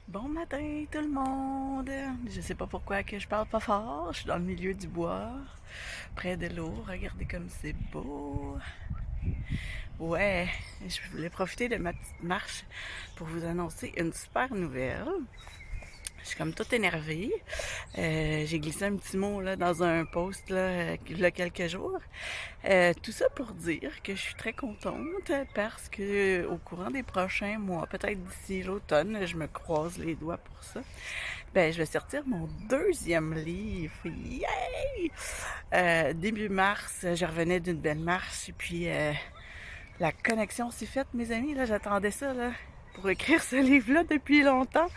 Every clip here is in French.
Bon matin tout le monde! Je sais pas pourquoi que je parle pas fort, je suis dans le milieu du bois, près de l'eau, regardez comme c'est beau! Ouais, je voulais profiter de ma petite marche pour vous annoncer une super nouvelle. Je suis comme toute énervée. J'ai glissé un petit mot là, dans un post là, il y a quelques jours. Tout ça pour dire que je suis très contente parce que au courant des prochains mois, peut-être d'ici l'automne, je me croise les doigts pour ça. Ben, je vais sortir mon deuxième livre. Yay! Début mars, je revenais d'une belle marche et puis la connexion s'est faite, mes amis. Là, j'attendais ça là, pour écrire ce livre-là depuis longtemps.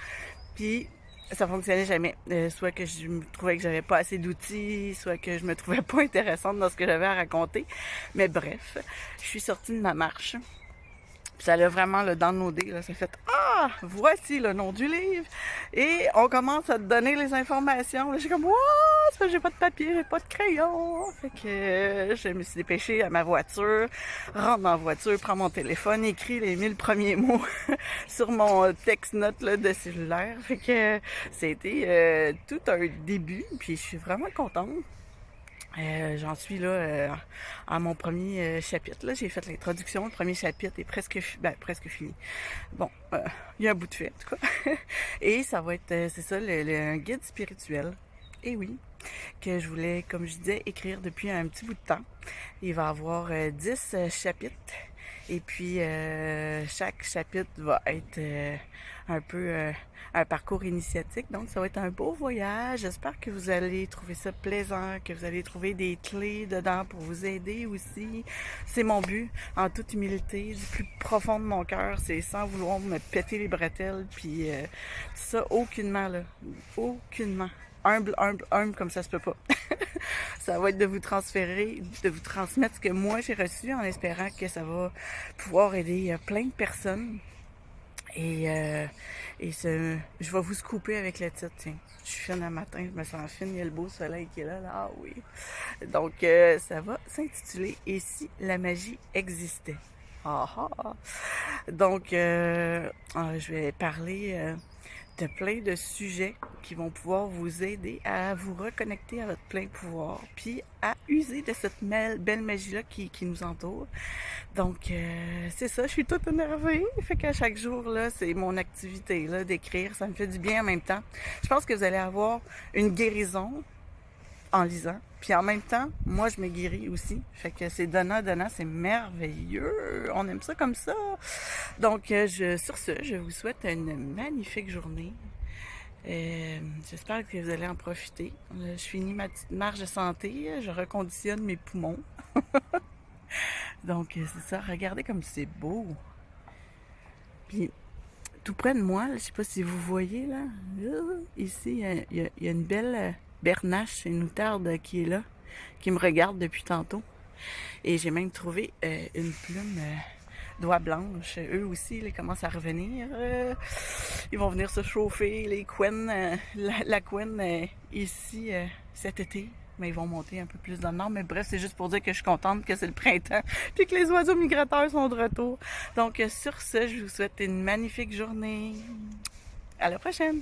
Puis ça fonctionnait jamais. Soit que je me trouvais que j'avais pas assez d'outils, soit que je me trouvais pas intéressante dans ce que j'avais à raconter. Mais bref, je suis sortie de ma marche. Puis ça l'a vraiment le downloadé, là, ça fait ah, voici le nom du livre. Et on commence à te donner les informations. Là, j'ai comme, wow, c'est parce que j'ai pas de papier, j'ai pas de crayon. Fait que je me suis dépêchée à ma voiture, rentre dans la voiture, prends mon téléphone, écris les 1000 premiers mots sur mon texte-note là, de cellulaire. Fait que c'était tout un début, puis je suis vraiment contente. J'en suis là à mon premier chapitre. Là, j'ai fait l'introduction. Le premier chapitre est presque fini. Bon, il y a un bout de fait, en tout cas. Et ça va être, c'est ça, un guide spirituel. Et oui, que je voulais, comme je disais, écrire depuis un petit bout de temps. Il va y avoir 10 chapitres. Et puis, chaque chapitre va être un peu un parcours initiatique. Donc, ça va être un beau voyage. J'espère que vous allez trouver ça plaisant, que vous allez trouver des clés dedans pour vous aider aussi. C'est mon but, en toute humilité, du plus profond de mon cœur. C'est sans vouloir me péter les bretelles. Puis, ça, aucunement, là. Aucunement. Humble, humble, humble, comme ça se peut pas. Ça va être de vous transférer, de vous transmettre ce que moi j'ai reçu en espérant que ça va pouvoir aider plein de personnes. Et, je vais vous scooper avec le titre, tiens. Je suis fine un matin, je me sens fine, il y a le beau soleil qui est là, là. Ah oui. Donc, ça va s'intituler Et si la magie existait? Ah ah! Donc, je vais parler de plein de sujets qui vont pouvoir vous aider à vous reconnecter à votre plein pouvoir, puis à user de cette belle magie-là qui nous entoure. Donc, c'est ça, je suis toute énervée. Fait qu'à chaque jour, là, c'est mon activité, là, d'écrire. Ça me fait du bien en même temps. Je pense que vous allez avoir une guérison en lisant. Puis en même temps, moi, je me guéris aussi. Fait que c'est donnant, donnant, c'est merveilleux. On aime ça comme ça. Donc, sur ce, je vous souhaite une magnifique journée. J'espère que vous allez en profiter. Je finis ma petite marche de santé. Je reconditionne mes poumons. Donc, c'est ça. Regardez comme c'est beau. Puis, tout près de moi, là, je sais pas si vous voyez, là. Ici, il y a une belle bernache, une outarde qui est là, qui me regarde depuis tantôt. Et j'ai même trouvé une plume d'oie blanche. Eux aussi, ils commencent à revenir. Ils vont venir se chauffer. Les couennes, la couenne ici cet été. Mais ils vont monter un peu plus dans le nord. Mais bref, c'est juste pour dire que je suis contente que c'est le printemps. Puis que les oiseaux migrateurs sont de retour. Donc sur ce, je vous souhaite une magnifique journée. À la prochaine!